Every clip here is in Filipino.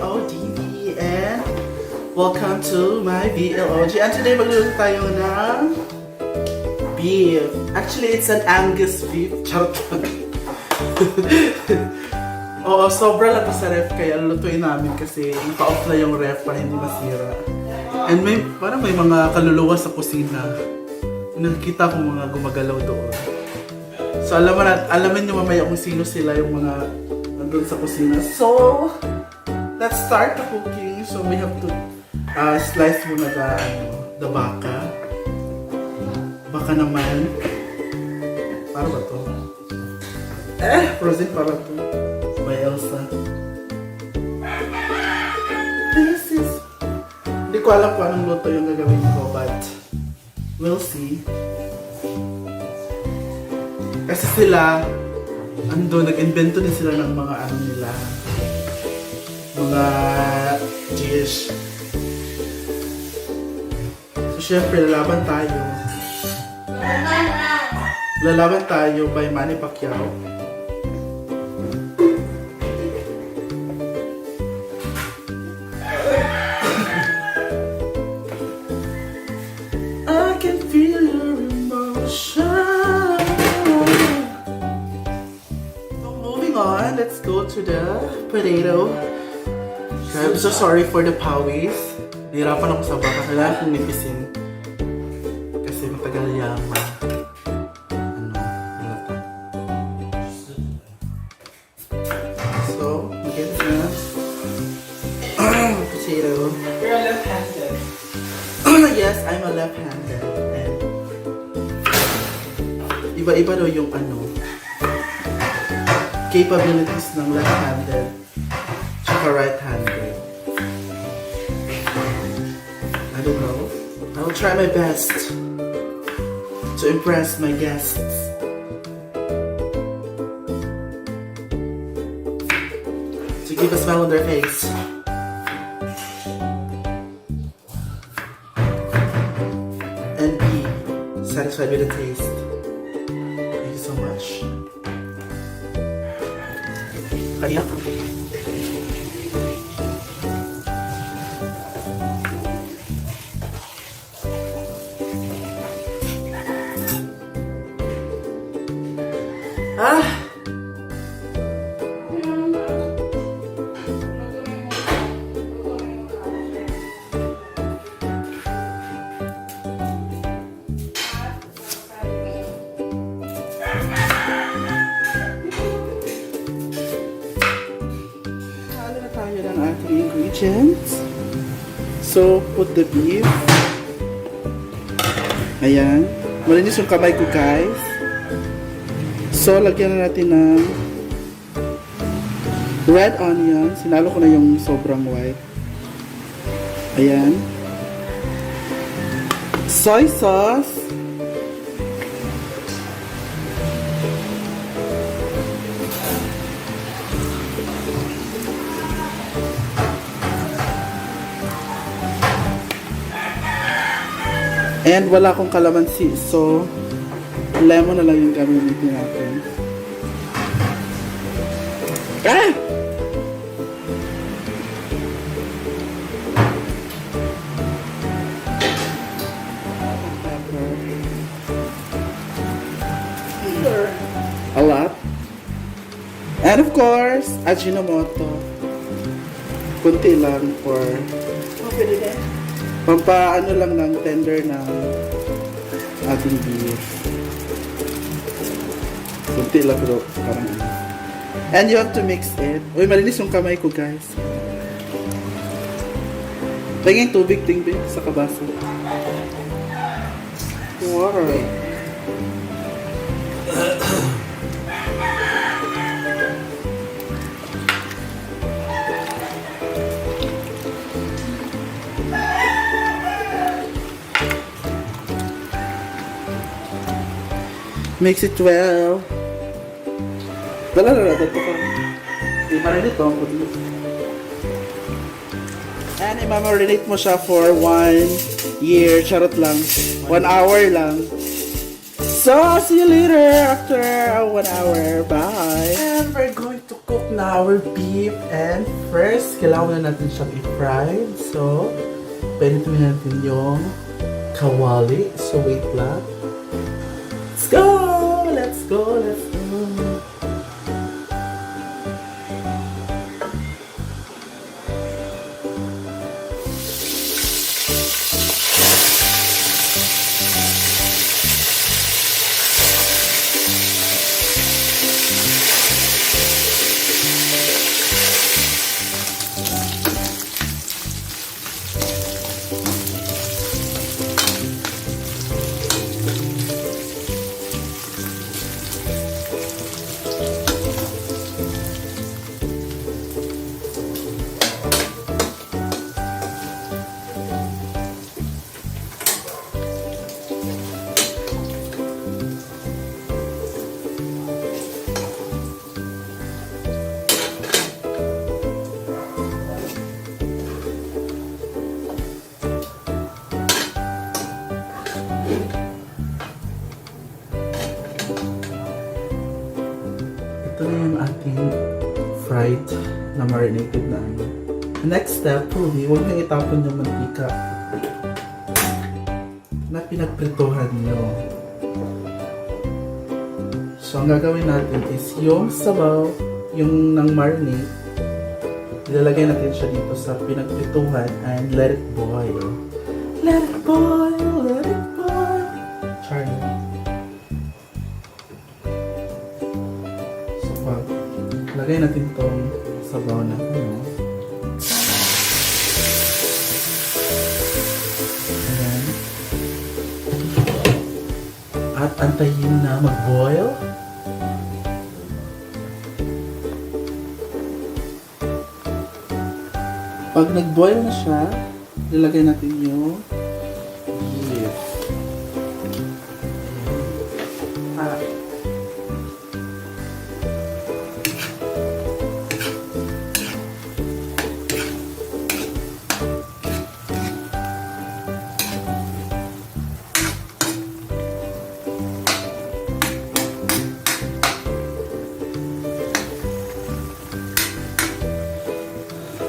VLOG and welcome to my VLOG. And today magluluto tayo ng beef. Actually, it's an Angus beef. Charot lang. Oo, sobra lang to sa ref kaya lulutuin namin kasi naka-off na yung ref para hindi masira. And parang may mga kaluluwa sa kusina. Nakikita ko mga gumagalaw doon. So alamin nyo mamaya kung sino sila yung mga nandun sa kusina. So, let's start the cooking. So we have to slice muna the baka. Baka naman. Para ba to? Frozen para to. By Elsa. This is... Hindi ko alam kung anong luto yung gagawin ko, but we'll see. Kasi sila, nag-invento din sila ng mga ano nila. Mga dish. So, syempre, lalaban tayo. Lalaban tayo by Manny Pacquiao. I can feel your emotion. Let's go to the potato. I'm so sorry for the pawis. Nahirapan ako sa baka. Kailangan kong nipisin. Kasi matagal yung nilata. So, get na. Potato. You're a left-handed. Yes, I'm a left-handed. And iba-iba daw yung capabilities ng left-handed tsaka right-handed. I don't know. I will try my best to impress my guests. To give a smile on their face. And be satisfied with the taste. Thank you so much. Kaya. Ingredients. So, put the beef. Ayan. Malinis yung kamay ko, guys. So, lagyan na natin ng red onion. Sinalo ko na yung sobrang white. Ayan. Soy sauce. And wala akong kalamansi, so lemon na lang yung gamitin natin. Ah! A lot. And of course, Ajinomoto. Kunti lang for... Pampaano lang ng tender ng ating beef. Kunti lang pero parang and you have to mix it. Uy, malinis yung kamay ko, guys. Tingin tubig, tingin sa kabaso. Water. Mix it well. Dala, dito ka. I-marinate ko. And i-marinate mo siya for 1 year. Charot lang. 1 hour lang. So, see you later after 1 hour. Bye. And we're going to cook na our beef and first, kailangan na natin siyang i-fried. So, pwede natin yung kawali. So, wait lang. Let's go! Let's go! Let's go! Ito na yung ating fried na marinated na ano. The next step, truly, huwag niyong itapon yung mantika na pinagprituhan niyo. So, ang gagawin natin is yung sabaw, yung nang marinate, ilalagay natin siya dito sa pinagprituhan and let it boil. Let it boil, let it boil. Charlie. So, pag lagay natin itong sabaw na ano. Ayan. At antayin na mag-boil. Pag nag-boil na siya, nilagay natin yung beef.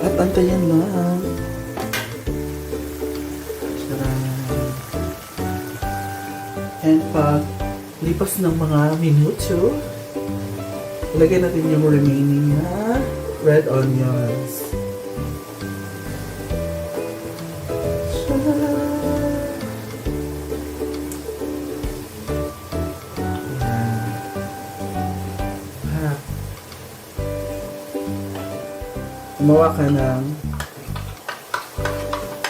At antayin lang. And pag lipas ng mga minuto, ilagay natin yung remaining na red onions. Gumawa ka ng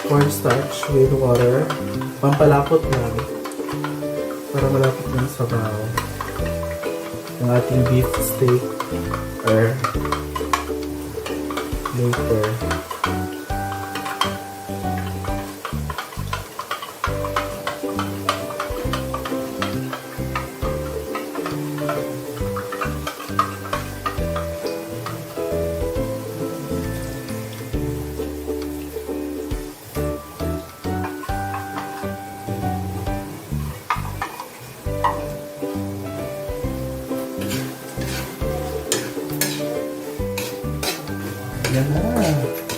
cornstarch with water. Pampalapot lang. Para malapot ng sabaw. Yung ating beef steak or later. Yan na.